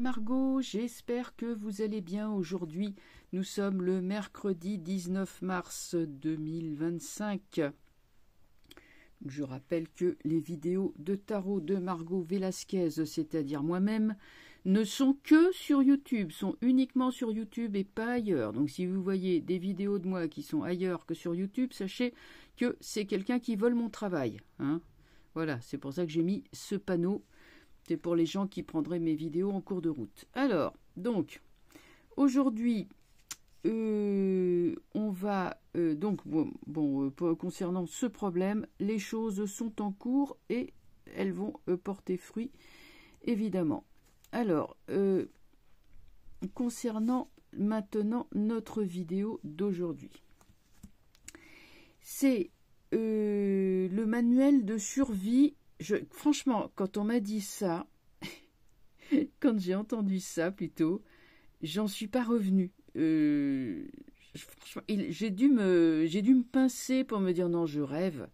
Margot, j'espère que vous allez bien aujourd'hui. Nous sommes le mercredi 19 mars 2025. Je rappelle que les vidéos de tarot de Margot Velasquez, c'est-à-dire moi-même, ne sont que sur YouTube, sont uniquement sur YouTube et pas ailleurs. Donc si vous voyez des vidéos de moi qui sont ailleurs que sur YouTube, sachez que c'est quelqu'un qui vole mon travail. Hein. Voilà, c'est pour ça que j'ai mis ce panneau. C'est pour les gens qui prendraient mes vidéos en cours de route. Alors, donc, aujourd'hui, on va... concernant ce problème, les choses sont en cours et elles vont porter fruit, évidemment. Alors, concernant maintenant notre vidéo d'aujourd'hui. C'est le manuel de survie. Franchement, quand on m'a dit ça, quand j'ai entendu ça plutôt, j'en suis pas revenue. J'ai dû me pincer pour me dire non, je rêve.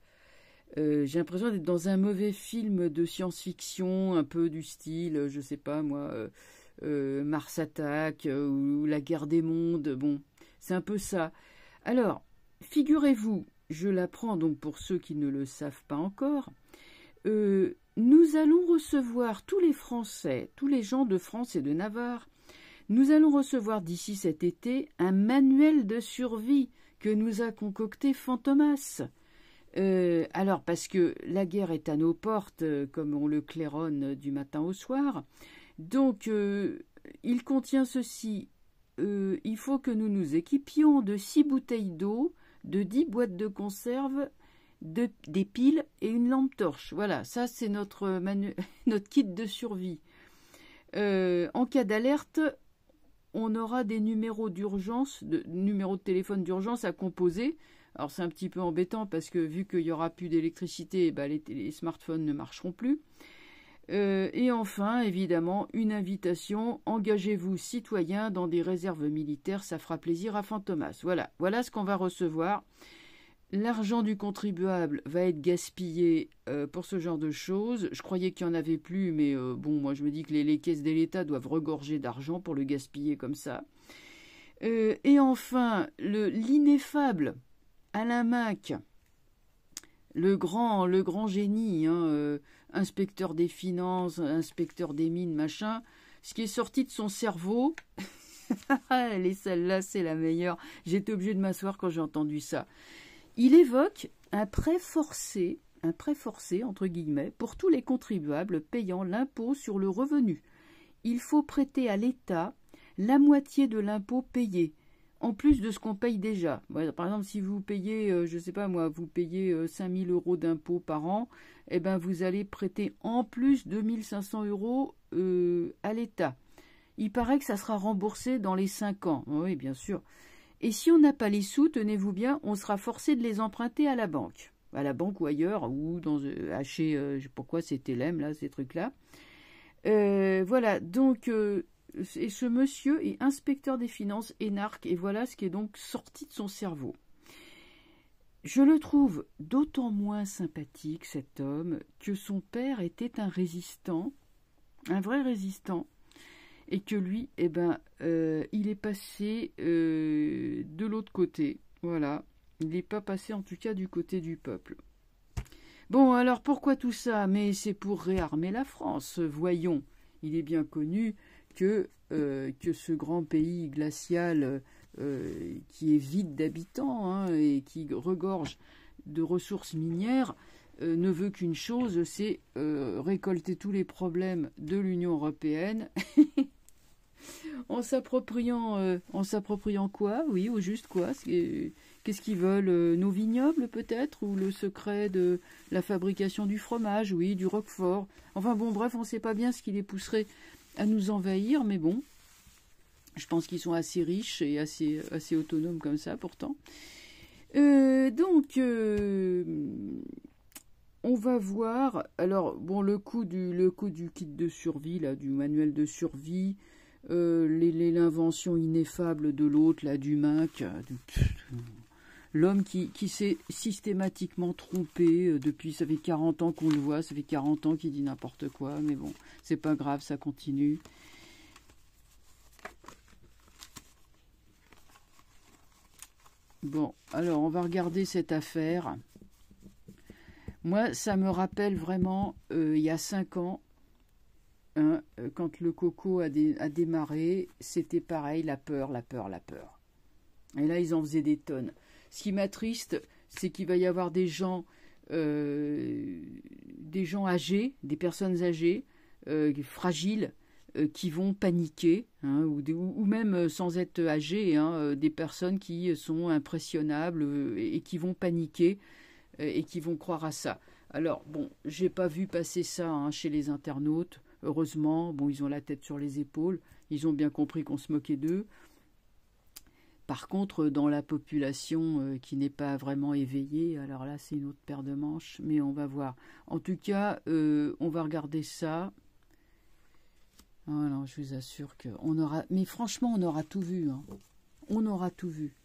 J'ai l'impression d'être dans un mauvais film de science-fiction, un peu du style, je sais pas moi, Mars Attack ou La Guerre des Mondes. Bon, c'est un peu ça. Alors, figurez-vous, je l'apprends donc pour ceux qui ne le savent pas encore. Nous allons recevoir tous les Français, tous les gens de France et de Navarre, nous allons recevoir d'ici cet été un manuel de survie que nous a concocté Fantomas. Alors, parce que la guerre est à nos portes, comme on le claironne du matin au soir, donc il contient ceci. Il faut que nous nous équipions de 6 bouteilles d'eau, de 10 boîtes de conserve, des piles et une lampe torche. Voilà, ça c'est notre kit de survie. En cas d'alerte, on aura des numéros d'urgence, numéros de téléphone d'urgence à composer. Alors c'est un petit peu embêtant parce que vu qu'il n'y aura plus d'électricité, les smartphones ne marcheront plus. Et enfin, évidemment, une invitation. Engagez-vous, citoyens, dans des réserves militaires, ça fera plaisir à Fantomas. Voilà ce qu'on va recevoir. L'argent du contribuable va être gaspillé pour ce genre de choses. Je croyais qu'il n'y en avait plus, mais moi je me dis que les caisses de l'État doivent regorger d'argent pour le gaspiller comme ça. Et enfin, l'ineffable Alain Mac, le grand génie, inspecteur des finances, inspecteur des mines, machin, ce qui est sorti de son cerveau, celle-là c'est la meilleure. J'étais obligée de m'asseoir quand j'ai entendu ça. Il évoque un prêt forcé, entre guillemets, pour tous les contribuables payant l'impôt sur le revenu. Il faut prêter à l'État la moitié de l'impôt payé, en plus de ce qu'on paye déjà. Par exemple, si vous payez, je ne sais pas moi, vous payez 5 000 € d'impôt par an, eh ben vous allez prêter en plus 2 500 € à l'État. Il paraît que ça sera remboursé dans les 5 ans. Oui, bien sûr. Et si on n'a pas les sous, tenez-vous bien, on sera forcé de les emprunter à la banque ou ailleurs, ou chez, pourquoi c'est Telem, là, ces trucs-là. Voilà, donc, et ce monsieur est inspecteur des finances, énarque, et voilà ce qui est donc sorti de son cerveau. Je le trouve d'autant moins sympathique, cet homme, que son père était un résistant, un vrai résistant, et que lui, il est passé de l'autre côté. Voilà. Il n'est pas passé, en tout cas, du côté du peuple. Bon, alors, pourquoi tout ça? Mais c'est pour réarmer la France. Voyons, il est bien connu que ce grand pays glacial qui est vide d'habitants et qui regorge de ressources minières ne veut qu'une chose, c'est récolter tous les problèmes de l'Union européenne en s'appropriant quoi? Oui, au juste quoi? Qu'est-ce qu'ils veulent? Nos vignobles peut-être? Ou le secret de la fabrication du fromage? Oui, du roquefort. Enfin bon, bref, on ne sait pas bien ce qui les pousserait à nous envahir, mais bon, je pense qu'ils sont assez riches et assez autonomes comme ça pourtant. Donc, on va voir. Alors, bon, le coût du kit de survie, là, du manuel de survie, l'invention ineffable de l'autre, là, du Mac, l'homme qui s'est systématiquement trompé depuis, ça fait 40 ans qu'on le voit, ça fait 40 ans qu'il dit n'importe quoi, mais bon, c'est pas grave, ça continue. Bon, alors on va regarder cette affaire. Moi, ça me rappelle vraiment, il y a 5 ans, hein, quand le coco a démarré, c'était pareil, la peur, la peur, la peur. Et là, ils en faisaient des tonnes. Ce qui m'attriste, c'est qu'il va y avoir des gens âgés, des personnes âgées, fragiles, qui vont paniquer, hein, ou même sans être âgés, hein, des personnes qui sont impressionnables et qui vont paniquer et qui vont croire à ça. Alors, bon, j'ai pas vu passer ça, hein, chez les internautes, heureusement. Bon, ils ont la tête sur les épaules, ils ont bien compris qu'on se moquait d'eux. Par contre, dans la population qui n'est pas vraiment éveillée, alors là, c'est une autre paire de manches, mais on va voir. En tout cas, on va regarder ça. Oh non, je vous assure qu'on aura... Mais franchement, on aura tout vu. Hein. On aura tout vu.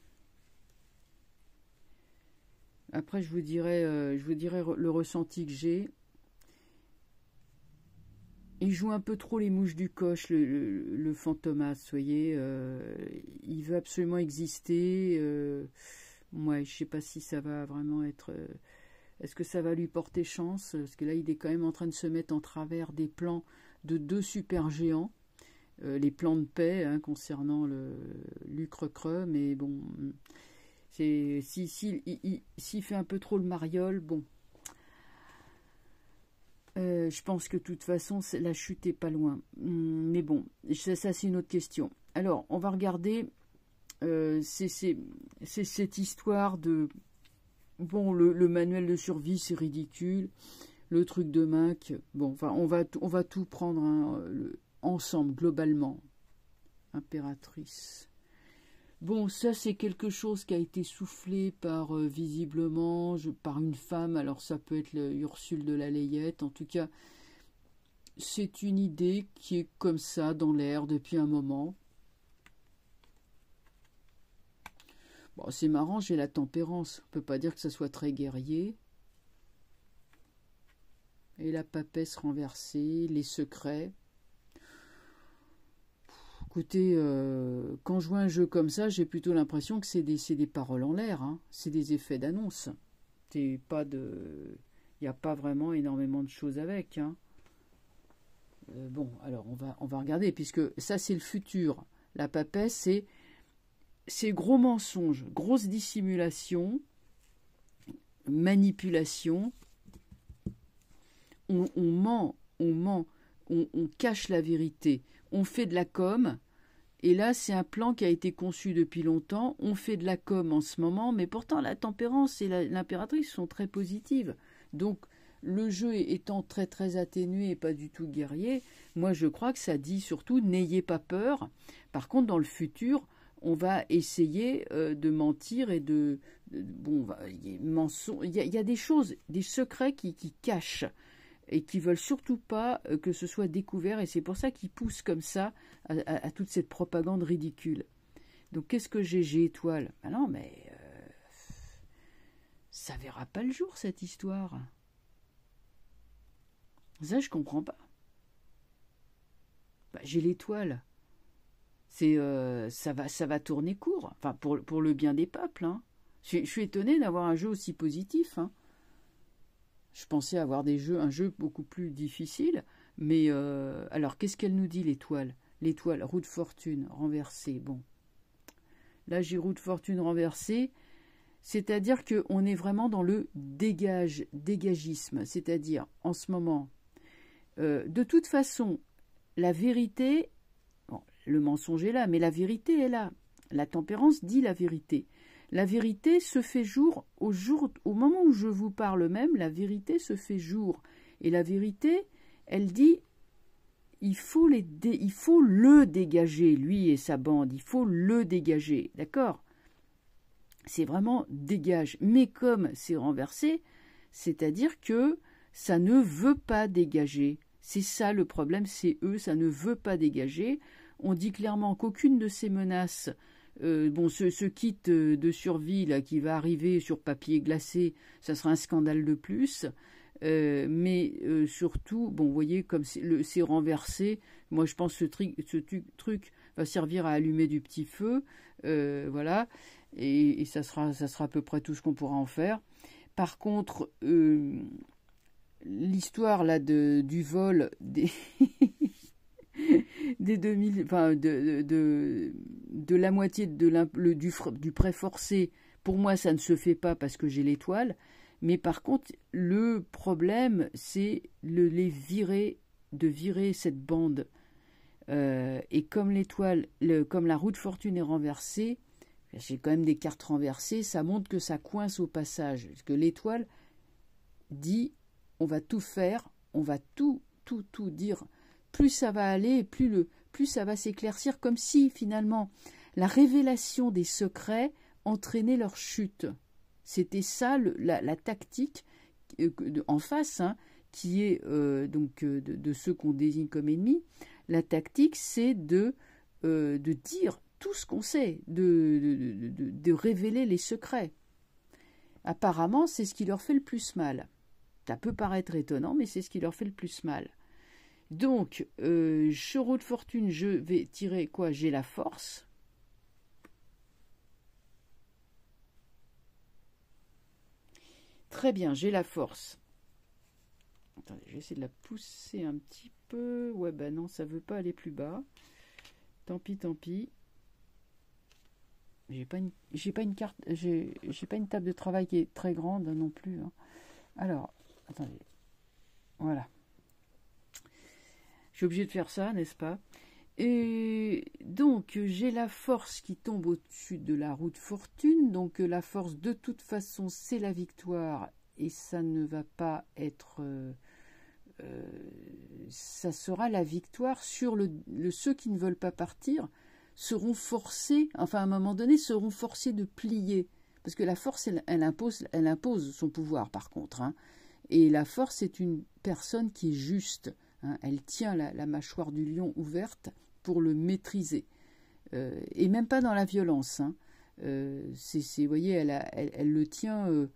Après, je vous dirai le ressenti que j'ai. Il joue un peu trop les mouches du coche, le fantomas, vous voyez. Il veut absolument exister. Ouais, je ne sais pas si ça va vraiment être... est-ce que ça va lui porter chance? Parce que là, il est quand même en train de se mettre en travers des plans de 2 super géants. Les plans de paix, hein, concernant le Lucre-Creux. Mais bon, s'il fait un peu trop le mariole, bon... je pense que de toute façon, la chute est pas loin. Mais bon, ça c'est une autre question. Alors, on va regarder. C'est cette histoire de... Bon, le manuel de survie, c'est ridicule. Le truc de Mac. Bon, enfin, on va tout prendre, hein, ensemble, globalement. Impératrice. Bon, ça c'est quelque chose qui a été soufflé par, visiblement, par une femme. Alors ça peut être Ursule de la Layette. En tout cas, c'est une idée qui est comme ça dans l'air depuis un moment. Bon, c'est marrant, j'ai la tempérance. On ne peut pas dire que ça soit très guerrier. Et la papesse renversée, les secrets. Écoutez, quand je vois un jeu comme ça, j'ai plutôt l'impression que c'est des paroles en l'air, hein. C'est des effets d'annonce. Il n'y a pas vraiment énormément de choses avec, hein. Bon, alors on va regarder, puisque ça c'est le futur. La papesse, c'est gros mensonges, grosse dissimulation, manipulation. On ment, on cache la vérité. On fait de la com, et là c'est un plan qui a été conçu depuis longtemps. On fait de la com en ce moment, mais pourtant la tempérance et l'impératrice sont très positives. Donc le jeu étant très très atténué et pas du tout guerrier, moi je crois que ça dit surtout n'ayez pas peur. Par contre, dans le futur, on va essayer de mentir et bon, il y a des choses, des secrets qui cachent et qui veulent surtout pas que ce soit découvert, et c'est pour ça qu'ils poussent comme ça à toute cette propagande ridicule. Donc qu'est-ce que j'ai étoile? Ah non, mais ça verra pas le jour, cette histoire. Ça, je comprends pas. Bah, j'ai l'étoile. Ça va tourner court. Enfin, pour le bien des peuples, hein. Je suis étonnée d'avoir un jeu aussi positif, hein. Je pensais avoir un jeu beaucoup plus difficile, mais alors qu'est-ce qu'elle nous dit, l'étoile? L'étoile, roue de fortune renversée. Bon, là j'ai roue de fortune renversée, c'est-à-dire qu'on est vraiment dans le dégagisme, c'est-à-dire en ce moment, de toute façon, la vérité, bon, le mensonge est là, mais la vérité est là. La tempérance dit la vérité. La vérité se fait jour au moment où je vous parle même, la vérité se fait jour. Et la vérité, elle dit, il faut le dégager, lui et sa bande, il faut le dégager, d'accord? C'est vraiment dégage. Mais comme c'est renversé, c'est-à-dire que ça ne veut pas dégager. C'est ça le problème, c'est eux, ça ne veut pas dégager. On dit clairement qu'aucune de ces menaces... bon, ce kit de survie là, qui va arriver sur papier glacé, ça sera un scandale de plus. Mais surtout, bon, vous voyez, comme c'est renversé, moi je pense que ce truc va servir à allumer du petit feu, voilà, et ça sera à peu près tout ce qu'on pourra en faire. Par contre, l'histoire là du vol des des 2000, enfin de la moitié du prêt forcé, pour moi ça ne se fait pas parce que j'ai l'étoile. Mais par contre, le problème, c'est de virer cette bande. Et comme l'étoile, comme la roue de fortune est renversée, j'ai quand même des cartes renversées, ça montre que ça coince au passage. Parce que l'étoile dit, on va tout faire, on va tout dire. Plus ça va aller, plus ça va s'éclaircir, comme si finalement la révélation des secrets entraînait leur chute. C'était ça la tactique en face, hein, qui est donc de ceux qu'on désigne comme ennemis. La tactique, c'est de dire tout ce qu'on sait, de révéler les secrets. Apparemment, c'est ce qui leur fait le plus mal. Ça peut paraître étonnant, mais c'est ce qui leur fait le plus mal. Donc, chevaux de fortune, je vais tirer quoi? J'ai la force. Très bien, j'ai la force. Attendez, je vais essayer de la pousser un petit peu. Ouais, ben non, ça veut pas aller plus bas. Tant pis, tant pis. J'ai pas une carte, j'ai pas une table de travail qui est très grande non plus. Hein. Alors, attendez. Voilà. Je suis obligée de faire ça, n'est-ce pas? Et donc, j'ai la force qui tombe au-dessus de la roue de fortune. Donc, la force, de toute façon, c'est la victoire. Et ça ne va pas être... ça sera la victoire sur ceux qui ne veulent pas partir seront forcés, enfin à un moment donné, seront forcés de plier. Parce que la force, elle impose son pouvoir, par contre. Hein. Et la force est une personne qui est juste. Hein. Elle tient la mâchoire du lion ouverte pour le maîtriser. Et même pas dans la violence. Hein. Vous voyez, elle le tient...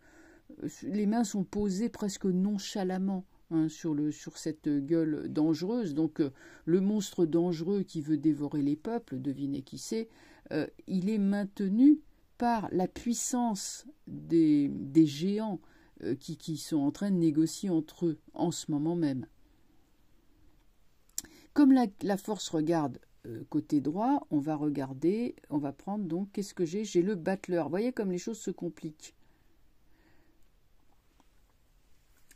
les mains sont posées presque nonchalamment. Hein, sur cette gueule dangereuse. Donc le monstre dangereux qui veut dévorer les peuples, devinez qui c'est, il est maintenu par la puissance des géants qui sont en train de négocier entre eux en ce moment même. Comme la force regarde côté droit, on va prendre donc, qu'est-ce que j'ai? J'ai le battleur. Vous voyez comme les choses se compliquent.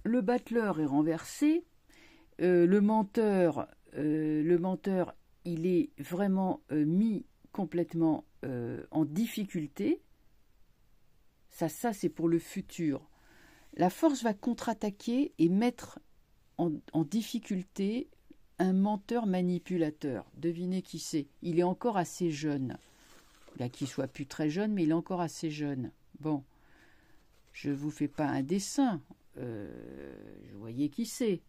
Le battleur est renversé, le menteur, il est vraiment mis complètement en difficulté. Ça c'est pour le futur. La force va contre-attaquer et mettre en difficulté un menteur manipulateur. Devinez qui c'est. Il est encore assez jeune. Là, qu'il soit plus très jeune, mais il est encore assez jeune. Bon, je ne vous fais pas un dessin. Je voyais qui c'est.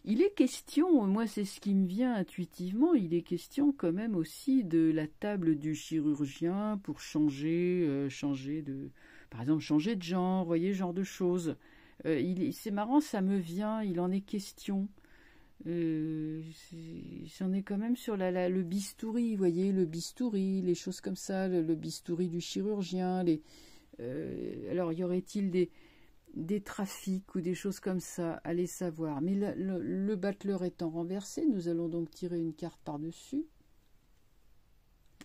Il est question, moi c'est ce qui me vient intuitivement, il est question quand même aussi de la table du chirurgien pour changer de, par exemple changer de genre, vous voyez, genre de choses. C'est marrant, ça me vient, il en est question. J'en ai quand même sur le bistouri, vous voyez, le bistouri, les choses comme ça, le bistouri du chirurgien, alors, y aurait-il des trafics ou des choses comme ça? Allez savoir. Mais le battleur étant renversé, nous allons donc tirer une carte par-dessus.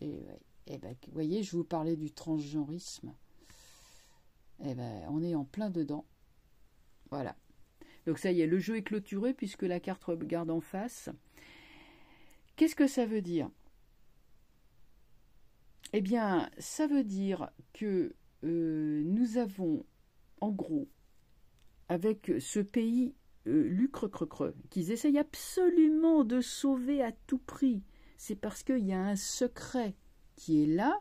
Et ben, vous voyez, je vous parlais du transgenrisme. Et ben, on est en plein dedans. Voilà. Donc ça y est, le jeu est clôturé puisque la carte regarde en face. Qu'est-ce que ça veut dire? Eh bien, ça veut dire que nous avons, en gros, avec ce pays lucre-creux, qu'ils essayent absolument de sauver à tout prix, c'est parce qu'il y a un secret qui est là,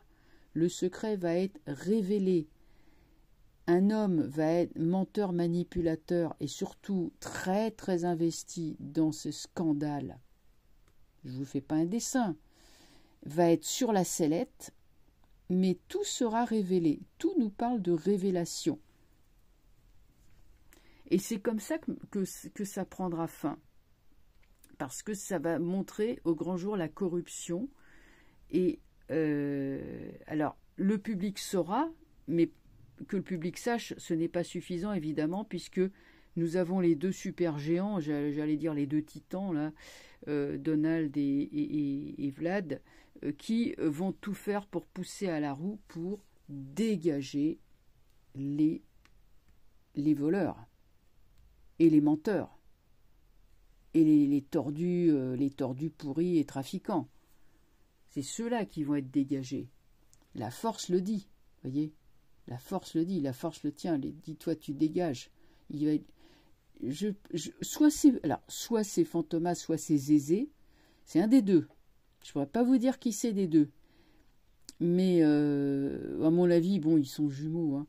le secret va être révélé. Un homme va être menteur, manipulateur et surtout très très investi dans ce scandale. Je ne vous fais pas un dessin. Va être sur la sellette. Mais tout sera révélé. Tout nous parle de révélation. Et c'est comme ça que ça prendra fin. Parce que ça va montrer au grand jour la corruption. Et alors, le public saura, mais que le public sache, ce n'est pas suffisant, évidemment, puisque nous avons les deux super géants, j'allais dire les deux titans, là, Donald et Vlad, qui vont tout faire pour pousser à la roue pour dégager les voleurs et les menteurs et les tordus pourris et trafiquants. C'est ceux-là qui vont être dégagés. La force le dit, voyez. La force le dit, la force le tient. Dis-toi, tu dégages. Il va être, soit c'est Fantomas, soit c'est Zézé. C'est un des deux. Je ne pourrais pas vous dire qui c'est des deux. Mais à mon avis, bon, ils sont jumeaux. Hein.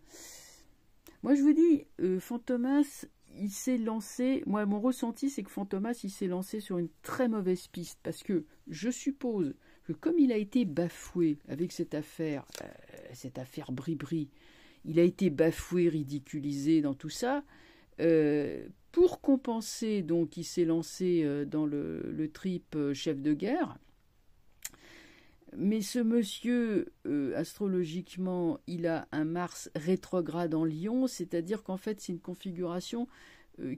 Moi, je vous dis, Fantomas, il s'est lancé. Moi, mon ressenti, c'est que Fantomas, il s'est lancé sur une très mauvaise piste. Parce que je suppose que comme il a été bafoué avec cette affaire Bribri, il a été bafoué, ridiculisé dans tout ça. Pour compenser, donc, il s'est lancé dans le trip chef de guerre. Mais ce monsieur, astrologiquement, il a un Mars rétrograde en Lion, c'est-à-dire qu'en fait, c'est une configuration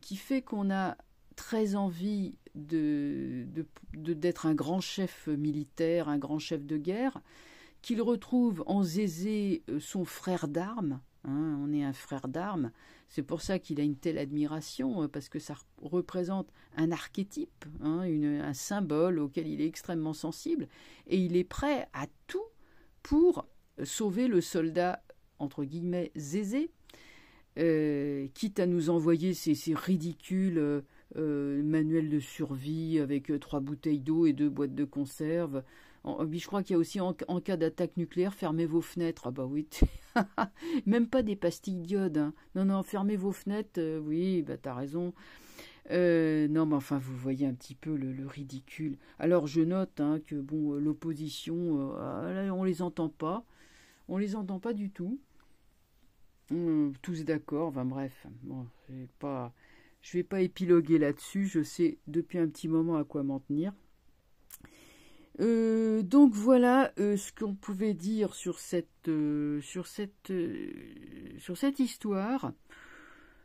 qui fait qu'on a très envie d'être un grand chef militaire, un grand chef de guerre, qu'il retrouve en Zézé son frère d'armes. Hein, on est un frère d'armes. C'est pour ça qu'il a une telle admiration, parce que ça représente un archétype, hein, un symbole auquel il est extrêmement sensible, et il est prêt à tout pour sauver le soldat, entre guillemets, Zézé, quitte à nous envoyer ces ridicules manuels de survie avec 3 bouteilles d'eau et 2 boîtes de conserve. Je crois qu'il y a aussi, en cas d'attaque nucléaire, fermez vos fenêtres. Ah bah oui, même pas des pastilles d'iode. Hein. Non, fermez vos fenêtres. Oui, bah t'as raison. Non, mais enfin, vous voyez un petit peu le ridicule. Alors, je note hein, que bon, l'opposition, on les entend pas. On les entend pas du tout. Tous d'accord. Enfin bref, bon, je vais pas épiloguer là-dessus. Je sais depuis un petit moment à quoi m'en tenir. Donc voilà ce qu'on pouvait dire sur cette histoire.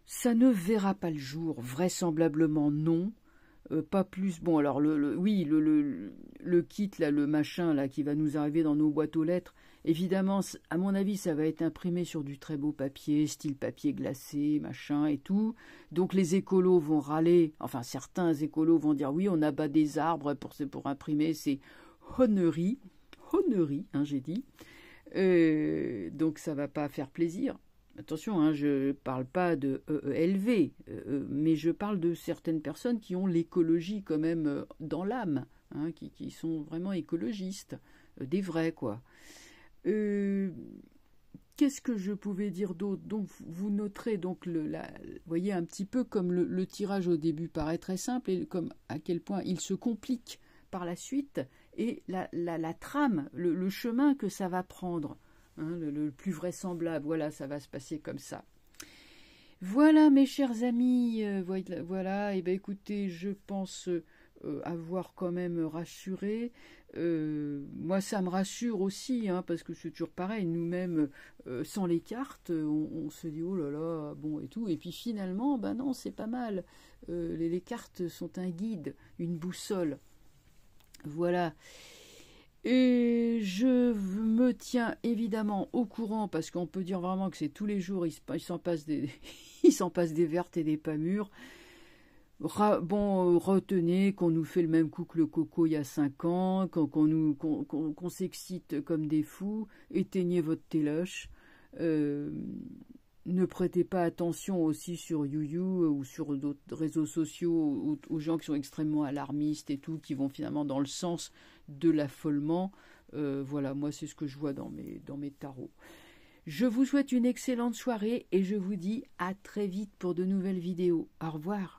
Ça ne verra pas le jour, vraisemblablement non, pas plus. Bon alors le kit là, le machin là qui va nous arriver dans nos boîtes aux lettres. Évidemment, à mon avis, ça va être imprimé sur du très beau papier, style papier glacé, machin et tout. Donc les écolos vont râler, enfin certains écolos vont dire oui, on abat des arbres pour imprimer, c'est honnerie, hein, j'ai dit. Donc ça va pas faire plaisir. Attention, hein, je parle pas de EELV, mais je parle de certaines personnes qui ont l'écologie quand même dans l'âme, hein, qui sont vraiment écologistes, des vrais quoi. Qu'est-ce que je pouvais dire d'autre? Donc vous noterez donc voyez un petit peu comme le tirage au début paraît très simple et comme à quel point il se complique par la suite et la trame, le chemin que ça va prendre, hein, le plus vraisemblable. Voilà, ça va se passer comme ça. Voilà mes chers amis, voilà. Et ben écoutez, je pense avoir quand même rassuré. Moi, ça me rassure aussi, hein, parce que c'est toujours pareil. Nous-mêmes, sans les cartes, on se dit oh là là, bon et tout. Et puis finalement, ben non, c'est pas mal. Les cartes sont un guide, une boussole. Voilà. Et je me tiens évidemment au courant parce qu'on peut dire vraiment que c'est tous les jours, il s'en passe des vertes et des pas mûres. Retenez qu'on nous fait le même coup que le coco il y a 5 ans, qu'on s'excite comme des fous, éteignez votre téloche. Ne prêtez pas attention aussi sur YouYou ou sur d'autres réseaux sociaux aux gens qui sont extrêmement alarmistes et tout, qui vont finalement dans le sens de l'affolement. Voilà, moi c'est ce que je vois dans mes tarots. Je vous souhaite une excellente soirée et je vous dis à très vite pour de nouvelles vidéos. Au revoir.